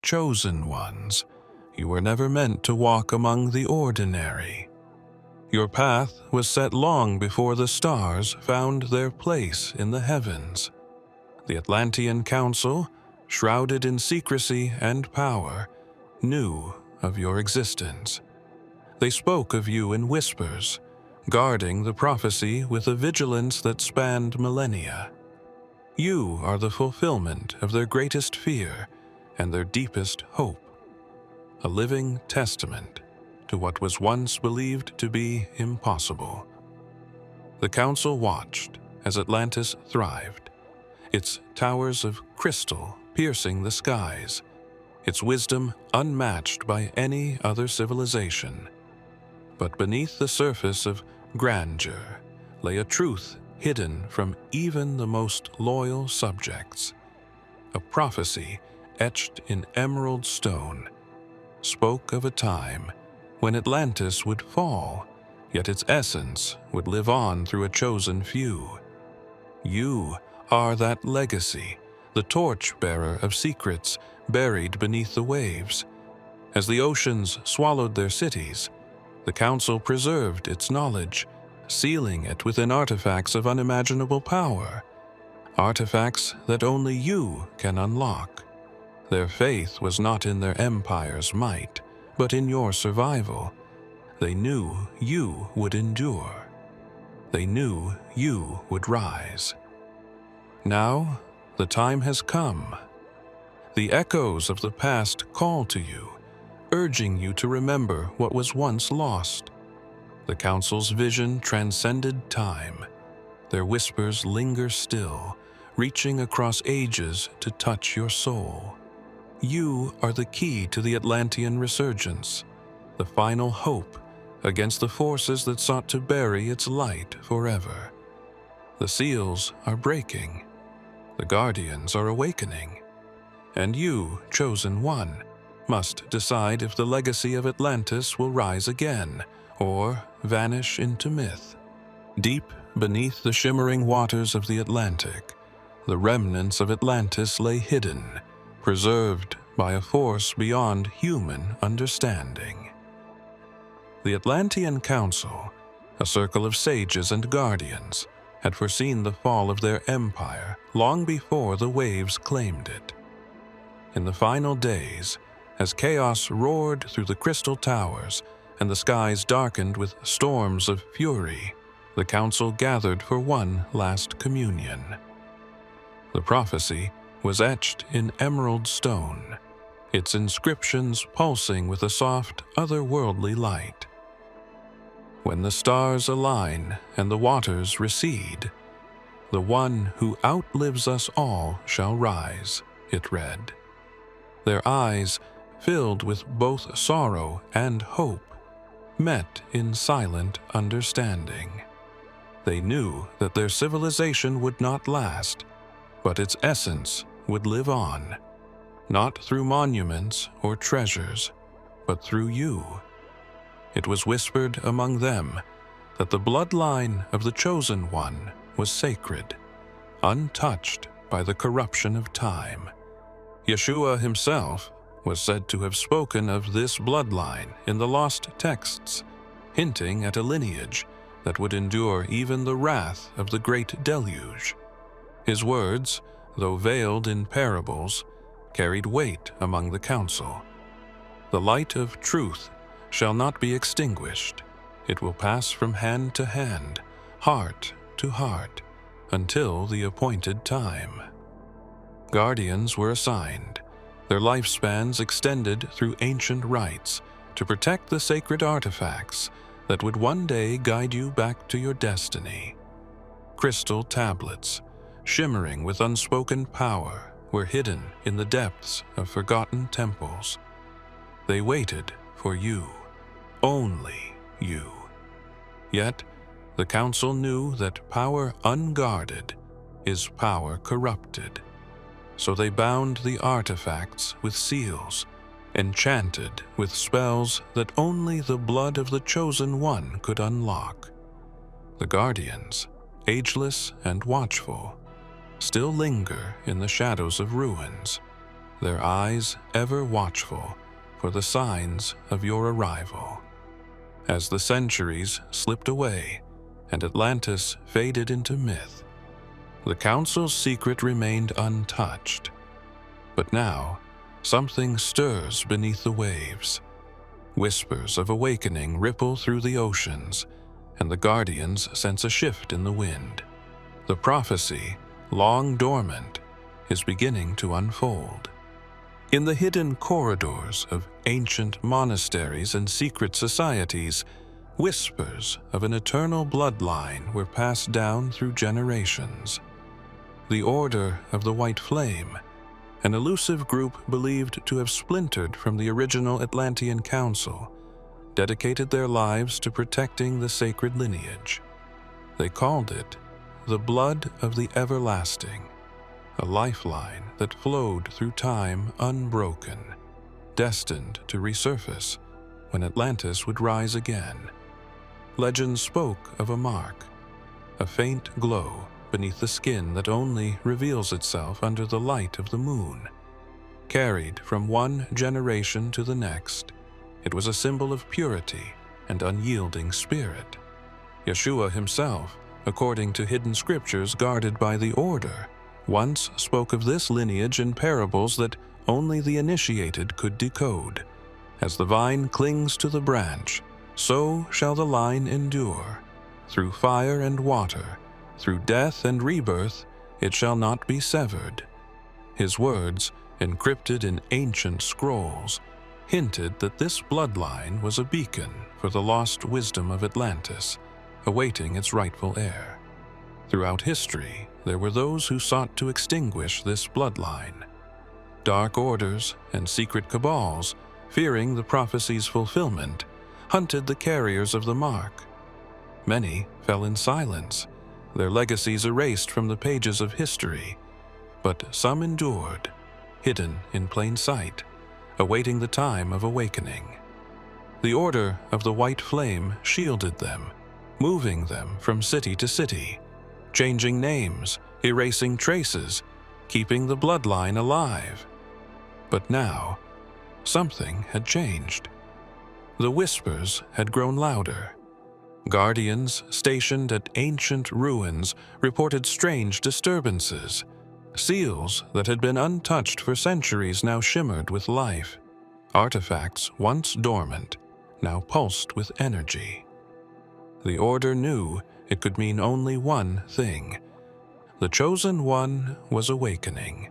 chosen ones. You were never meant to walk among the ordinary. Your path was set long before the stars found their place in the heavens. The Atlantean Council, shrouded in secrecy and power, knew of your existence. They spoke of you in whispers, guarding the prophecy with a vigilance that spanned millennia. You are the fulfillment of their greatest fear and their deepest hope, a living testament to what was once believed to be impossible. The Council watched as Atlantis thrived, its towers of crystal piercing the skies, its wisdom unmatched by any other civilization. But beneath the surface of grandeur lay a truth hidden from even the most loyal subjects. A prophecy etched in emerald stone spoke of a time when Atlantis would fall, yet its essence would live on through a chosen few. You are that legacy, the torchbearer of secrets buried beneath the waves. As the oceans swallowed their cities, the Council preserved its knowledge, sealing it within artifacts of unimaginable power, artifacts that only you can unlock. Their faith was not in their empire's might, but in your survival. They knew you would endure. They knew you would rise. Now, the time has come. The echoes of the past call to you, urging you to remember what was once lost. The Council's vision transcended time. Their whispers linger still, reaching across ages to touch your soul. You are the key to the Atlantean resurgence, the final hope against the forces that sought to bury its light forever. The seals are breaking. The guardians are awakening. And you, chosen one, must decide if the legacy of Atlantis will rise again or vanish into myth. Deep beneath the shimmering waters of the Atlantic, the remnants of Atlantis lay hidden, preserved by a force beyond human understanding. The Atlantean Council, a circle of sages and guardians, had foreseen the fall of their empire long before the waves claimed it. In the final days, as chaos roared through the crystal towers and the skies darkened with storms of fury, the Council gathered for one last communion. The prophecy was etched in emerald stone, its inscriptions pulsing with a soft, otherworldly light. When the stars align and the waters recede, the one who outlives us all shall rise, it read. Their eyes, filled with both sorrow and hope, met in silent understanding. They knew that their civilization would not last, but its essence would live on, not through monuments or treasures, but through you. It was whispered among them that the bloodline of the Chosen One was sacred, untouched by the corruption of time. Yeshua himself was said to have spoken of this bloodline in the lost texts, hinting at a lineage that would endure even the wrath of the great deluge. His words, though veiled in parables, carried weight among the council. The light of truth shall not be extinguished. It will pass from hand to hand, heart to heart, until the appointed time. Guardians were assigned, their lifespans extended through ancient rites to protect the sacred artifacts that would one day guide you back to your destiny. Crystal tablets, shimmering with unspoken power, were hidden in the depths of forgotten temples. They waited for you, only you. Yet, the council knew that power unguarded is power corrupted. So they bound the artifacts with seals, enchanted with spells that only the blood of the Chosen One could unlock. The guardians, ageless and watchful, still linger in the shadows of ruins, their eyes ever watchful for the signs of your arrival. As the centuries slipped away and Atlantis faded into myth, the Council's secret remained untouched. But now, something stirs beneath the waves. Whispers of awakening ripple through the oceans, and the Guardians sense a shift in the wind. The prophecy, long dormant, is beginning to unfold. In the hidden corridors of ancient monasteries and secret societies, whispers of an eternal bloodline were passed down through generations. The Order of the White Flame, an elusive group believed to have splintered from the original Atlantean Council, dedicated their lives to protecting the sacred lineage. They called it the Blood of the Everlasting, a lifeline that flowed through time unbroken, destined to resurface when Atlantis would rise again. Legend spoke of a mark, a faint glow beneath the skin that only reveals itself under the light of the moon. Carried from one generation to the next, it was a symbol of purity and unyielding spirit. Yeshua himself, according to hidden scriptures guarded by the Order, once spoke of this lineage in parables that only the initiated could decode. As the vine clings to the branch, so shall the line endure. Through fire and water, through death and rebirth, it shall not be severed. His words, encrypted in ancient scrolls, hinted that this bloodline was a beacon for the lost wisdom of Atlantis, awaiting its rightful heir. Throughout history, there were those who sought to extinguish this bloodline. Dark orders and secret cabals, fearing the prophecy's fulfillment, hunted the carriers of the mark. Many fell in silence, their legacies erased from the pages of history, but some endured, hidden in plain sight, awaiting the time of awakening. The Order of the White Flame shielded them, moving them from city to city, changing names, erasing traces, keeping the bloodline alive. But now, something had changed. The whispers had grown louder. Guardians stationed at ancient ruins reported strange disturbances. Seals that had been untouched for centuries now shimmered with life. Artifacts once dormant now pulsed with energy. The Order knew it could mean only one thing. The Chosen One was awakening.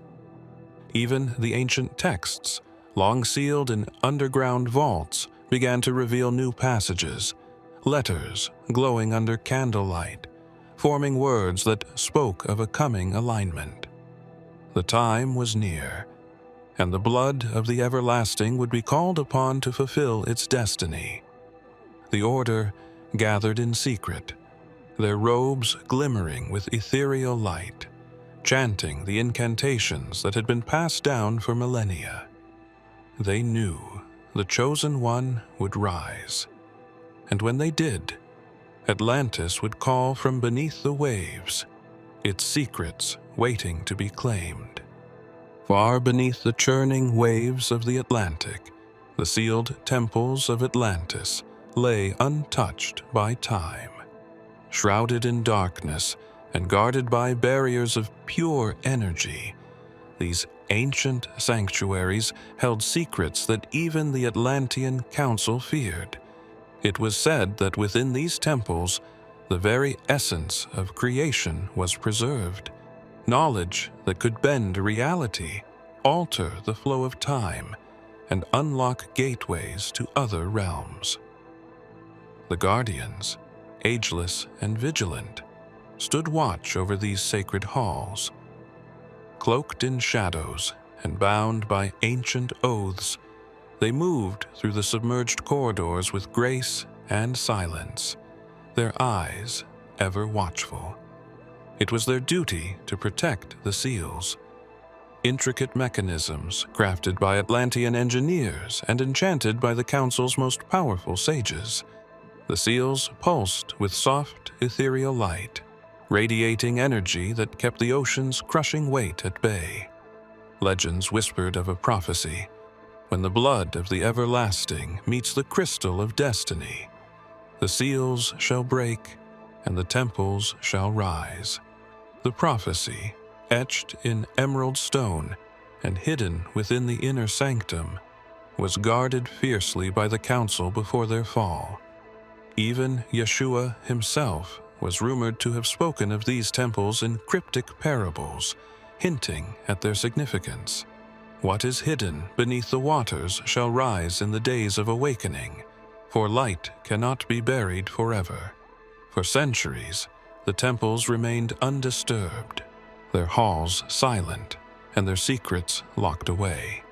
Even the ancient texts, long sealed in underground vaults, began to reveal new passages, letters glowing under candlelight, forming words that spoke of a coming alignment. The time was near, and the blood of the everlasting would be called upon to fulfill its destiny. The Order gathered in secret, their robes glimmering with ethereal light, chanting the incantations that had been passed down for millennia. They knew the Chosen One would rise, and when they did, Atlantis would call from beneath the waves, its secrets waiting to be claimed. Far beneath the churning waves of the Atlantic, the sealed temples of Atlantis lay untouched by time. Shrouded in darkness and guarded by barriers of pure energy, these ancient sanctuaries held secrets that even the Atlantean Council feared. It was said that within these temples, the very essence of creation was preserved, knowledge that could bend reality, alter the flow of time, and unlock gateways to other realms. The Guardians, ageless and vigilant, stood watch over these sacred halls. Cloaked in shadows and bound by ancient oaths, they moved through the submerged corridors with grace and silence, their eyes ever watchful. It was their duty to protect the seals. Intricate mechanisms crafted by Atlantean engineers and enchanted by the Council's most powerful sages. The seals pulsed with soft, ethereal light, radiating energy that kept the ocean's crushing weight at bay. Legends whispered of a prophecy: when the blood of the everlasting meets the crystal of destiny, the seals shall break and the temples shall rise. The prophecy, etched in emerald stone and hidden within the inner sanctum, was guarded fiercely by the council before their fall. Even Yeshua himself was rumored to have spoken of these temples in cryptic parables, hinting at their significance. What is hidden beneath the waters shall rise in the days of awakening, for light cannot be buried forever. For centuries, the temples remained undisturbed, their halls silent, and their secrets locked away.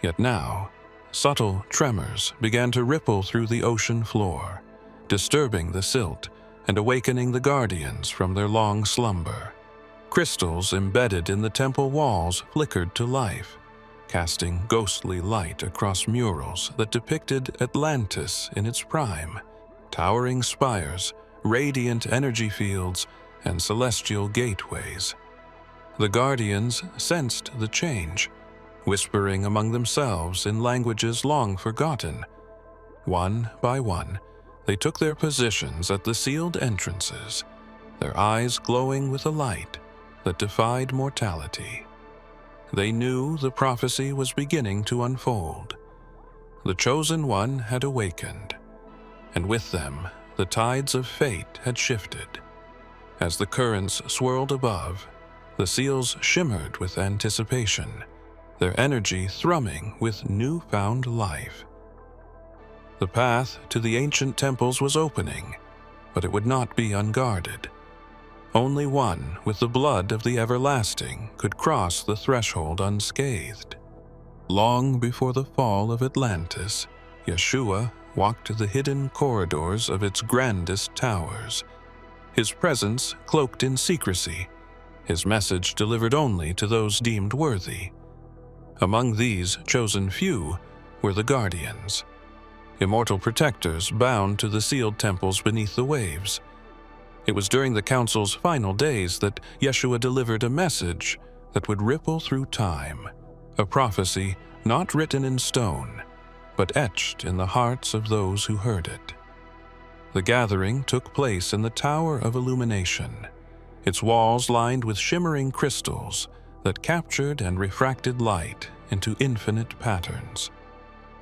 Yet now, subtle tremors began to ripple through the ocean floor, disturbing the silt and awakening the guardians from their long slumber. Crystals embedded in the temple walls flickered to life, casting ghostly light across murals that depicted Atlantis in its prime, towering spires, radiant energy fields, and celestial gateways. The guardians sensed the change, whispering among themselves in languages long forgotten. One by one, they took their positions at the sealed entrances, their eyes glowing with a light that defied mortality. They knew the prophecy was beginning to unfold. The Chosen One had awakened, and with them, the tides of fate had shifted. As the currents swirled above, the seals shimmered with anticipation, their energy thrumming with newfound life. The path to the ancient temples was opening, but it would not be unguarded. Only one with the blood of the everlasting could cross the threshold unscathed. Long before the fall of Atlantis, Yeshua walked the hidden corridors of its grandest towers, his presence cloaked in secrecy, his message delivered only to those deemed worthy. Among these chosen few were the guardians, immortal protectors bound to the sealed temples beneath the waves. It was during the council's final days that Yeshua delivered a message that would ripple through time, a prophecy not written in stone, but etched in the hearts of those who heard it. The gathering took place in the Tower of Illumination, its walls lined with shimmering crystals that captured and refracted light into infinite patterns.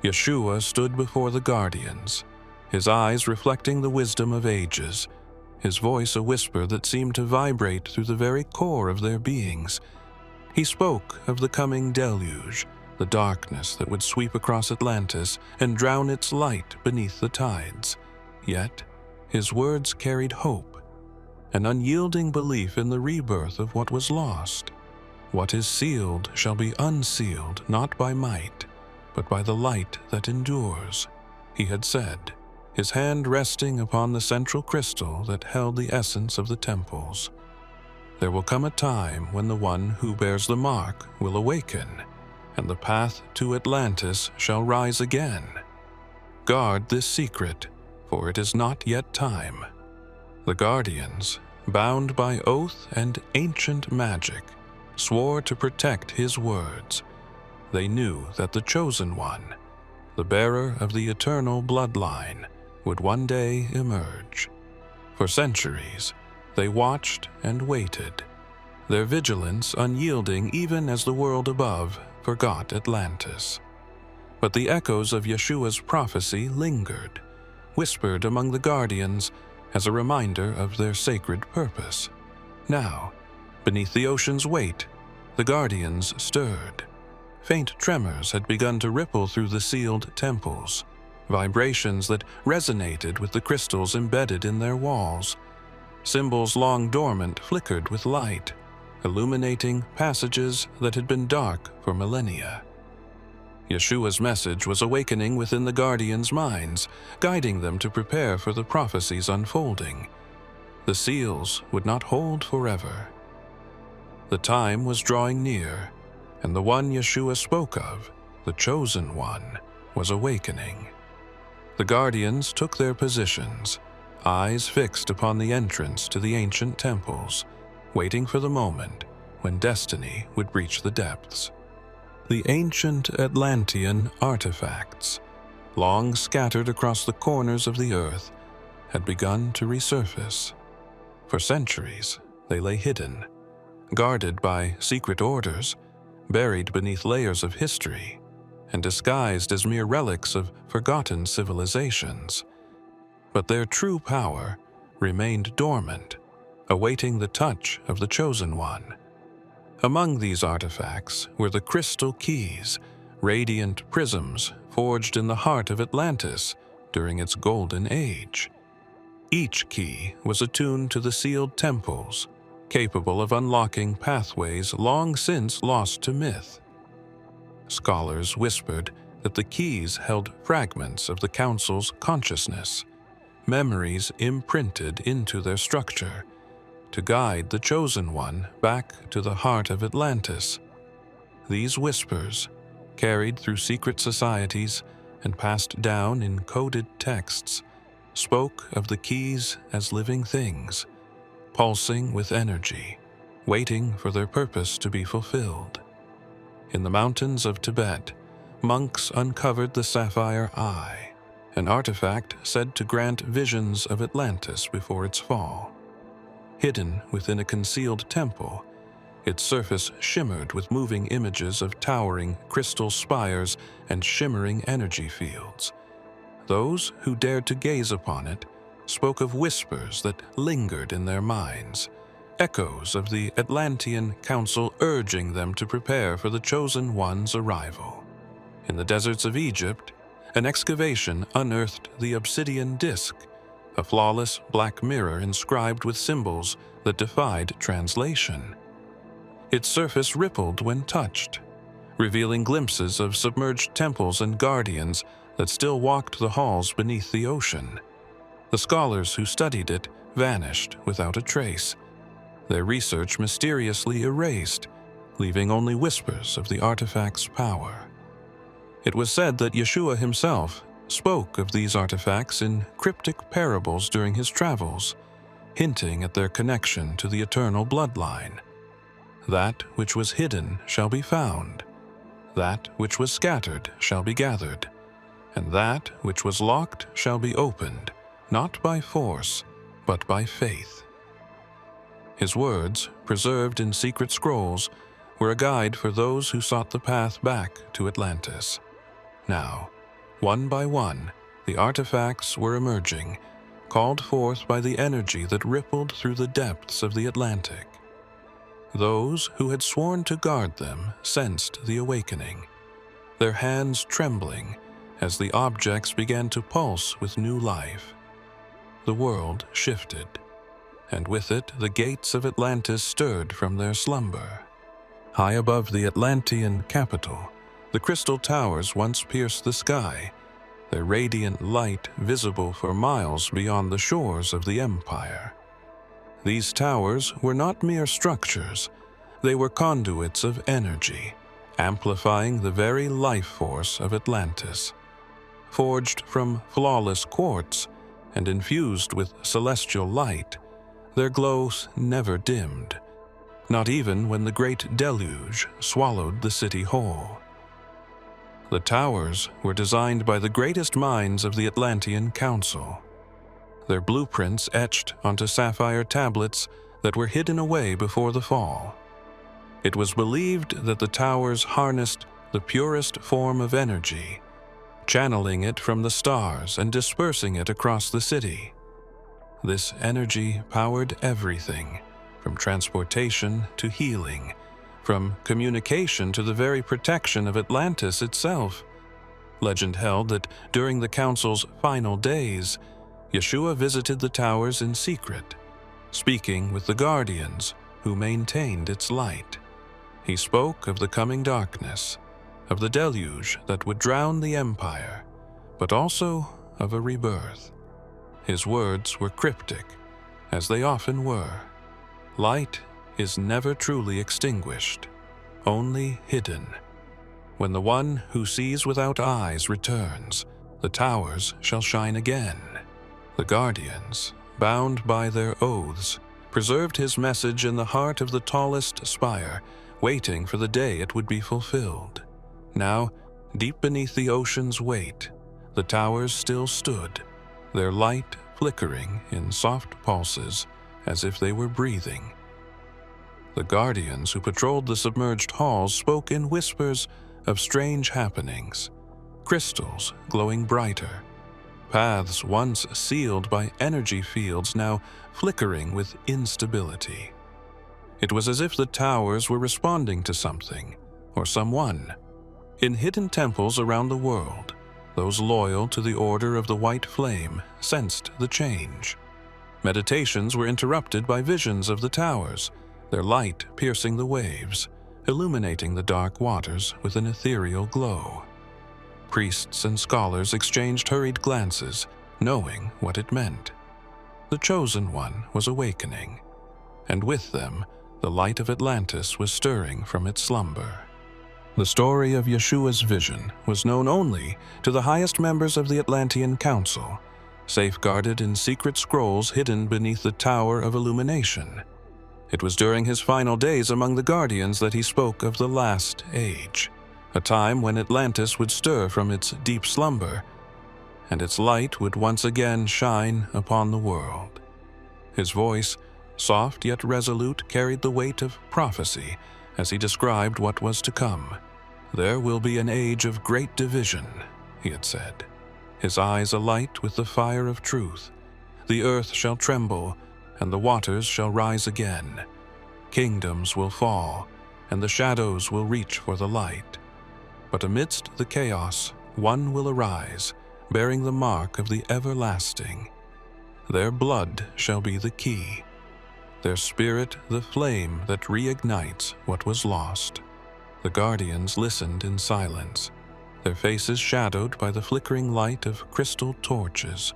Yeshua stood before the guardians, his eyes reflecting the wisdom of ages, his voice a whisper that seemed to vibrate through the very core of their beings. He spoke of the coming deluge, the darkness that would sweep across Atlantis and drown its light beneath the tides. Yet, his words carried hope, an unyielding belief in the rebirth of what was lost. What is sealed shall be unsealed, not by might, but by the light that endures, he had said, his hand resting upon the central crystal that held the essence of the temples. There will come a time when the one who bears the mark will awaken, and the path to Atlantis shall rise again. Guard this secret, for it is not yet time. The guardians, bound by oath and ancient magic, swore to protect his words. They knew that the Chosen One, the bearer of the eternal bloodline, would one day emerge. For centuries, they watched and waited, their vigilance unyielding even as the world above forgot Atlantis. But the echoes of Yeshua's prophecy lingered, whispered among the guardians as a reminder of their sacred purpose. Now, beneath the ocean's weight, the guardians stirred. Faint tremors had begun to ripple through the sealed temples, vibrations that resonated with the crystals embedded in their walls. Symbols long dormant flickered with light, illuminating passages that had been dark for millennia. Yeshua's message was awakening within the guardians' minds, guiding them to prepare for the prophecy's unfolding. The seals would not hold forever. The time was drawing near, and the one Yeshua spoke of, the Chosen One, was awakening. The guardians took their positions, eyes fixed upon the entrance to the ancient temples, waiting for the moment when destiny would reach the depths. the ancient Atlantean artifacts, long scattered across the corners of the earth, had begun to resurface. For centuries, they lay hidden, guarded by secret orders, buried beneath layers of history, and disguised as mere relics of forgotten civilizations. But their true power remained dormant, awaiting the touch of the Chosen One. Among these artifacts were the crystal keys, radiant prisms forged in the heart of Atlantis during its golden age. Each key was attuned to the sealed temples, capable of unlocking pathways long since lost to myth. Scholars whispered that the keys held fragments of the Council's consciousness, memories imprinted into their structure, to guide the Chosen One back to the heart of Atlantis. These whispers, carried through secret societies and passed down in coded texts, spoke of the keys as living things, pulsing with energy, waiting for their purpose to be fulfilled. In the mountains of Tibet, monks uncovered the Sapphire Eye, an artifact said to grant visions of Atlantis before its fall. Hidden within a concealed temple, its surface shimmered with moving images of towering crystal spires and shimmering energy fields. Those who dared to gaze upon it spoke of whispers that lingered in their minds, echoes of the Atlantean Council urging them to prepare for the Chosen One's arrival. In the deserts of Egypt, an excavation unearthed the obsidian disk, a flawless black mirror inscribed with symbols that defied translation. Its surface rippled when touched, revealing glimpses of submerged temples and guardians that still walked the halls beneath the ocean. The scholars who studied it vanished without a trace, their research mysteriously erased, leaving only whispers of the artifact's power. It was said that Yeshua himself spoke of these artifacts in cryptic parables during his travels, hinting at their connection to the eternal bloodline. That which was hidden shall be found, that which was scattered shall be gathered, and that which was locked shall be opened, not by force, but by faith. His words, preserved in secret scrolls, were a guide for those who sought the path back to Atlantis. Now, one by one, the artifacts were emerging, called forth by the energy that rippled through the depths of the Atlantic. Those who had sworn to guard them sensed the awakening, their hands trembling as the objects began to pulse with new life. The world shifted, and with it the gates of Atlantis stirred from their slumber. High above the Atlantean capital, the crystal towers once pierced the sky, their radiant light visible for miles beyond the shores of the empire. These towers were not mere structures, they were conduits of energy, amplifying the very life force of Atlantis. Forged from flawless quartz and infused with celestial light, their glow never dimmed, not even when the great deluge swallowed the city whole. The towers were designed by the greatest minds of the Atlantean Council, their blueprints etched onto sapphire tablets that were hidden away before the fall. It was believed that the towers harnessed the purest form of energy, channeling it from the stars and dispersing it across the city. This energy powered everything, from transportation to healing, from communication to the very protection of Atlantis itself. Legend held that during the Council's final days, Yeshua visited the towers in secret, speaking with the guardians who maintained its light. He spoke of the coming darkness, of the deluge that would drown the empire, but also of a rebirth. His words were cryptic, as they often were. Light is never truly extinguished, only hidden. When the one who sees without eyes returns, the towers shall shine again. The guardians, bound by their oaths, preserved his message in the heart of the tallest spire, waiting for the day it would be fulfilled. Now, deep beneath the ocean's weight, the towers still stood, their light flickering in soft pulses as if they were breathing. The guardians who patrolled the submerged halls spoke in whispers of strange happenings, crystals glowing brighter, paths once sealed by energy fields now flickering with instability. It was as if the towers were responding to something, or someone. In hidden temples around the world, those loyal to the Order of the White Flame sensed the change. Meditations were interrupted by visions of the towers, their light piercing the waves, illuminating the dark waters with an ethereal glow. Priests and scholars exchanged hurried glances, knowing what it meant. The Chosen One was awakening, and with them, the light of Atlantis was stirring from its slumber. The story of Yeshua's vision was known only to the highest members of the Atlantean Council, safeguarded in secret scrolls hidden beneath the Tower of Illumination. It was during his final days among the Guardians that he spoke of the Last Age, a time when Atlantis would stir from its deep slumber, and its light would once again shine upon the world. His voice, soft yet resolute, carried the weight of prophecy as he described what was to come. "There will be an age of great division," he had said, his eyes alight with the fire of truth. "The earth shall tremble, and the waters shall rise again. Kingdoms will fall, and the shadows will reach for the light. But amidst the chaos, one will arise, bearing the mark of the everlasting. Their blood shall be the key, their spirit the flame that reignites what was lost." The Guardians listened in silence, their faces shadowed by the flickering light of crystal torches.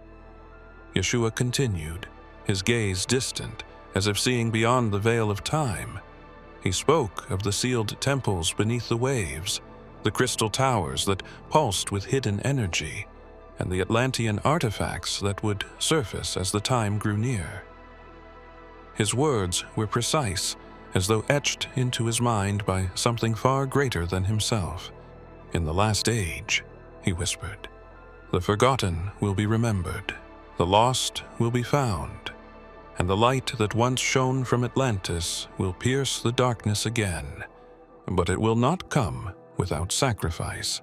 Yeshua continued, his gaze distant, as if seeing beyond the veil of time. He spoke of the sealed temples beneath the waves, the crystal towers that pulsed with hidden energy, and the Atlantean artifacts that would surface as the time grew near. His words were precise, as though etched into his mind by something far greater than himself. "In the last age," he whispered, "the forgotten will be remembered, the lost will be found, and the light that once shone from Atlantis will pierce the darkness again. But it will not come without sacrifice.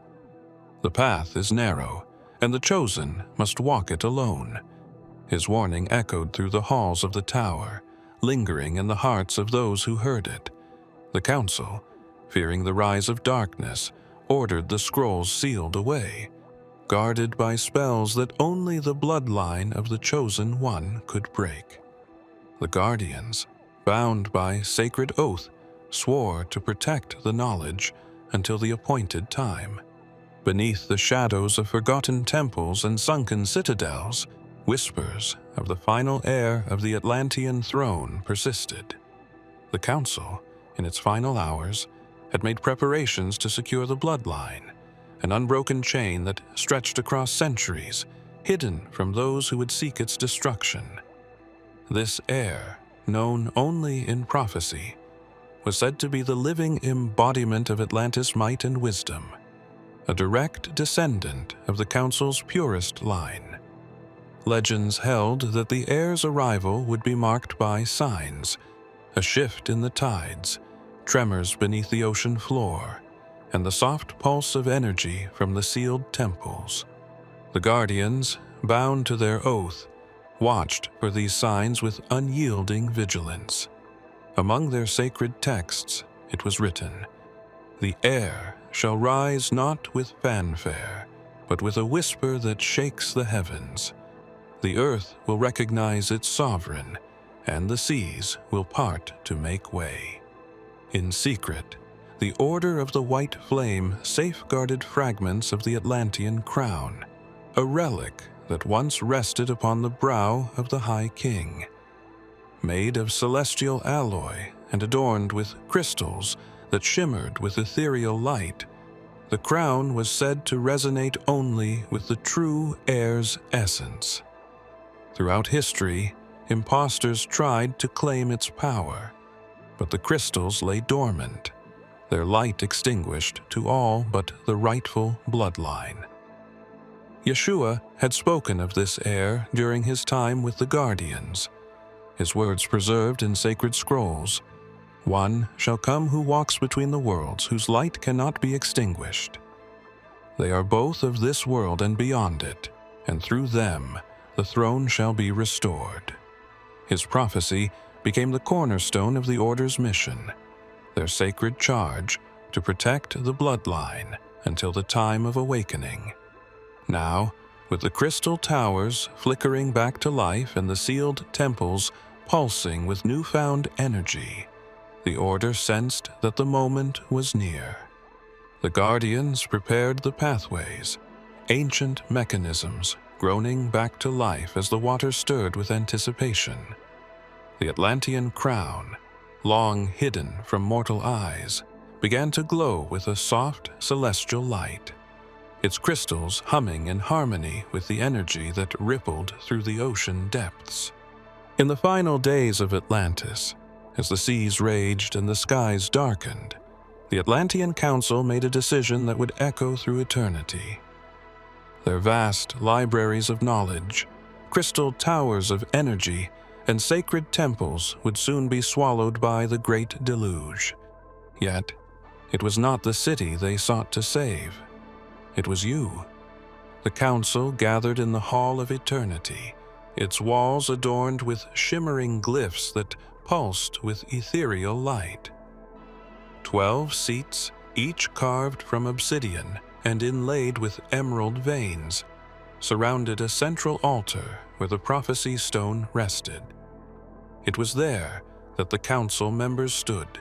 The path is narrow, and the chosen must walk it alone." His warning echoed through the halls of the tower, lingering in the hearts of those who heard it. The council, fearing the rise of darkness, ordered the scrolls sealed away, guarded by spells that only the bloodline of the Chosen One could break. The Guardians, bound by sacred oath, swore to protect the knowledge until the appointed time. Beneath the shadows of forgotten temples and sunken citadels, whispers of the final heir of the Atlantean throne persisted. The council, in its final hours, had made preparations to secure the bloodline, an unbroken chain that stretched across centuries, hidden from those who would seek its destruction. This heir, known only in prophecy, was said to be the living embodiment of Atlantis' might and wisdom, a direct descendant of the council's purest line. Legends held that the heir's arrival would be marked by signs, a shift in the tides, tremors beneath the ocean floor, and the soft pulse of energy from the sealed temples. The Guardians, bound to their oath, watched for these signs with unyielding vigilance. Among their sacred texts, it was written, "The heir shall rise not with fanfare, but with a whisper that shakes the heavens. The earth will recognize its sovereign, and the seas will part to make way." In secret, the Order of the White Flame safeguarded fragments of the Atlantean crown, a relic that once rested upon the brow of the High King. Made of celestial alloy and adorned with crystals that shimmered with ethereal light, the crown was said to resonate only with the true heir's essence. Throughout history, impostors tried to claim its power, but the crystals lay dormant, their light extinguished to all but the rightful bloodline. Yeshua had spoken of this heir during his time with the Guardians, his words preserved in sacred scrolls. One shall come who walks between the worlds, whose light cannot be extinguished. They are both of this world and beyond it, and through them the throne shall be restored. His prophecy became the cornerstone of the Order's mission, their sacred charge to protect the bloodline until the time of awakening. Now, with the crystal towers flickering back to life and the sealed temples pulsing with newfound energy, the Order sensed that the moment was near. The Guardians prepared the pathways, ancient mechanisms groaning back to life as the water stirred with anticipation. The Atlantean crown, long hidden from mortal eyes, began to glow with a soft celestial light, its crystals humming in harmony with the energy that rippled through the ocean depths. In the final days of Atlantis, as the seas raged and the skies darkened, the Atlantean Council made a decision that would echo through eternity. Their vast libraries of knowledge, crystal towers of energy, and sacred temples would soon be swallowed by the Great Deluge. Yet, it was not the city they sought to save. It was you. The Council gathered in the Hall of Eternity, its walls adorned with shimmering glyphs that pulsed with ethereal light. 12 seats, each carved from obsidian and inlaid with emerald veins, surrounded a central altar where the prophecy stone rested. It was there that the council members stood,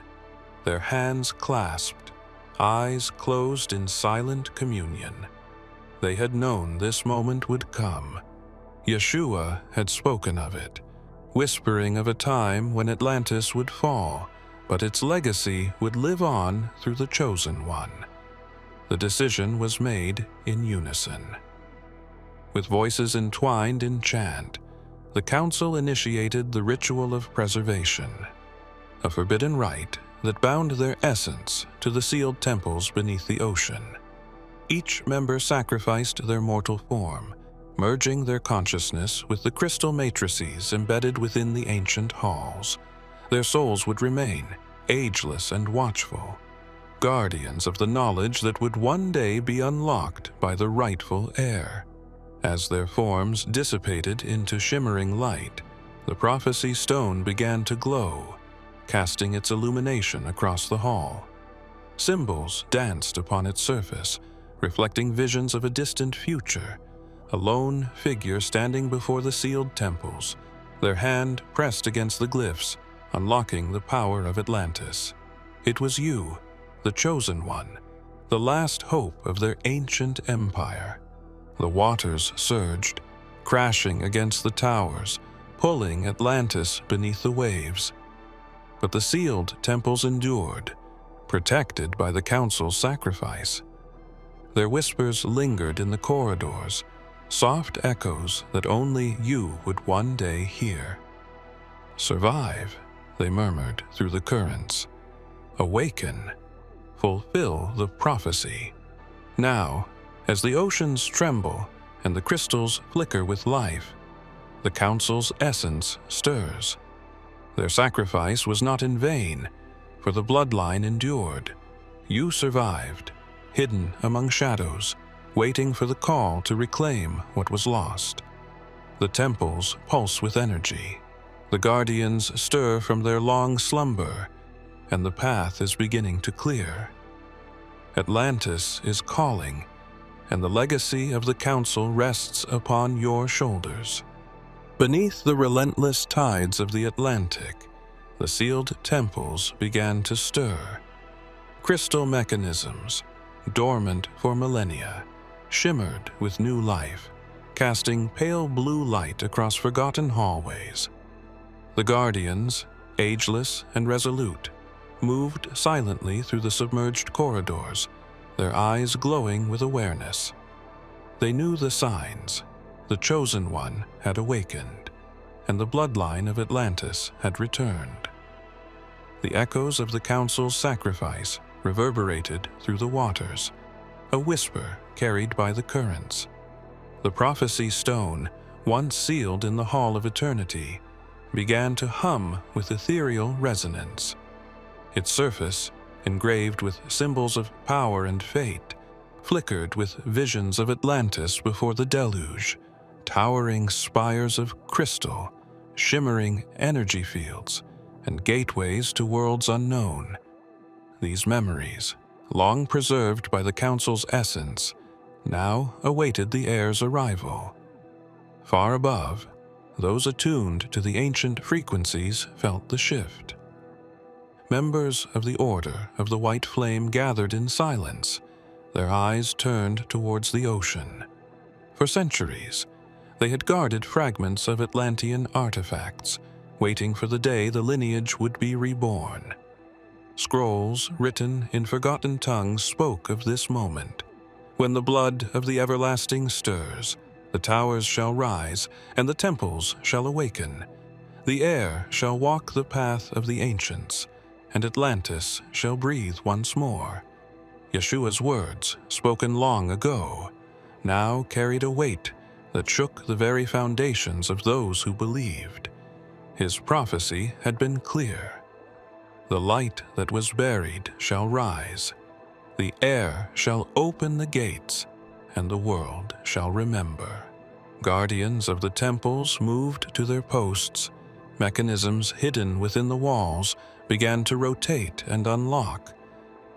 their hands clasped, eyes closed in silent communion. They had known this moment would come. Yeshua had spoken of it, whispering of a time when Atlantis would fall, but its legacy would live on through the Chosen One. The decision was made in unison. With voices entwined in chant, the council initiated the ritual of preservation, a forbidden rite that bound their essence to the sealed temples beneath the ocean. Each member sacrificed their mortal form, merging their consciousness with the crystal matrices embedded within the ancient halls. Their souls would remain, ageless and watchful, guardians of the knowledge that would one day be unlocked by the rightful heir. As their forms dissipated into shimmering light, the prophecy stone began to glow, casting its illumination across the hall. Symbols danced upon its surface, reflecting visions of a distant future, a lone figure standing before the sealed temples, their hand pressed against the glyphs, unlocking the power of Atlantis. It was you, the Chosen One, the last hope of their ancient empire. The waters surged, crashing against the towers, pulling Atlantis beneath the waves. But the sealed temples endured, protected by the council's sacrifice. Their whispers lingered in the corridors, soft echoes that only you would one day hear. "Survive," they murmured through the currents. "Awaken. Fulfill the prophecy." Now, as the oceans tremble and the crystals flicker with life, the council's essence stirs. Their sacrifice was not in vain, for the bloodline endured. You survived, hidden among shadows, waiting for the call to reclaim what was lost. The temples pulse with energy. The guardians stir from their long slumber, and the path is beginning to clear. Atlantis is calling, and the legacy of the council rests upon your shoulders. Beneath the relentless tides of the Atlantic, the sealed temples began to stir. Crystal mechanisms, dormant for millennia, shimmered with new life, casting pale blue light across forgotten hallways. The guardians, ageless and resolute, moved silently through the submerged corridors, their eyes glowing with awareness. They knew the signs. The Chosen One had awakened, and the bloodline of Atlantis had returned. The echoes of the council's sacrifice reverberated through the waters, a whisper carried by the currents. The prophecy stone, once sealed in the Hall of Eternity, began to hum with ethereal resonance. Its surface, engraved with symbols of power and fate, flickered with visions of Atlantis before the deluge, towering spires of crystal, shimmering energy fields, and gateways to worlds unknown. These memories, long preserved by the Council's essence, now awaited the heir's arrival. Far above, those attuned to the ancient frequencies felt the shift. Members of the Order of the White Flame gathered in silence, their eyes turned towards the ocean. For centuries, they had guarded fragments of Atlantean artifacts, waiting for the day the lineage would be reborn. Scrolls written in forgotten tongues spoke of this moment. When the blood of the everlasting stirs, the towers shall rise, and the temples shall awaken. The air shall walk the path of the ancients, and Atlantis shall breathe once more. Yeshua's words, spoken long ago, now carried a weight that shook the very foundations of those who believed. His prophecy had been clear. The light that was buried shall rise. The air shall open the gates, and the world shall remember. Guardians of the temples moved to their posts. Mechanisms hidden within the walls began to rotate and unlock,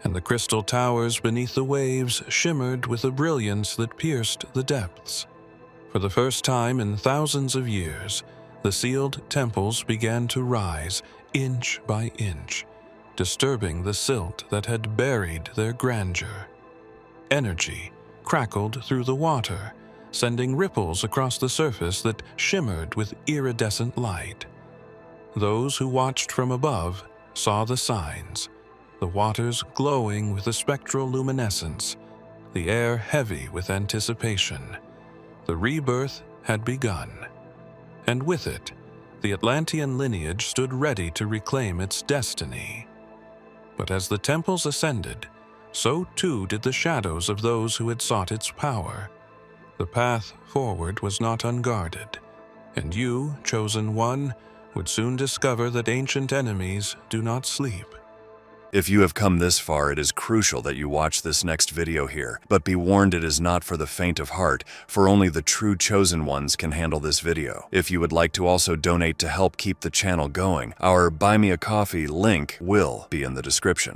and the crystal towers beneath the waves shimmered with a brilliance that pierced the depths. For the first time in thousands of years, the sealed temples began to rise, inch by inch, disturbing the silt that had buried their grandeur. Energy crackled through the water, sending ripples across the surface that shimmered with iridescent light. Those who watched from above saw the signs, the waters glowing with a spectral luminescence, the air heavy with anticipation. The rebirth had begun, and with it, the Atlantean lineage stood ready to reclaim its destiny. But as the temples ascended, so too did the shadows of those who had sought its power. The path forward was not unguarded, and you, chosen one, would soon discover that ancient enemies do not sleep. If you have come this far, it is crucial that you watch this next video here. But be warned, it is not for the faint of heart, for only the true chosen ones can handle this video. If you would like to also donate to help keep the channel going, our Buy Me a Coffee link will be in the description.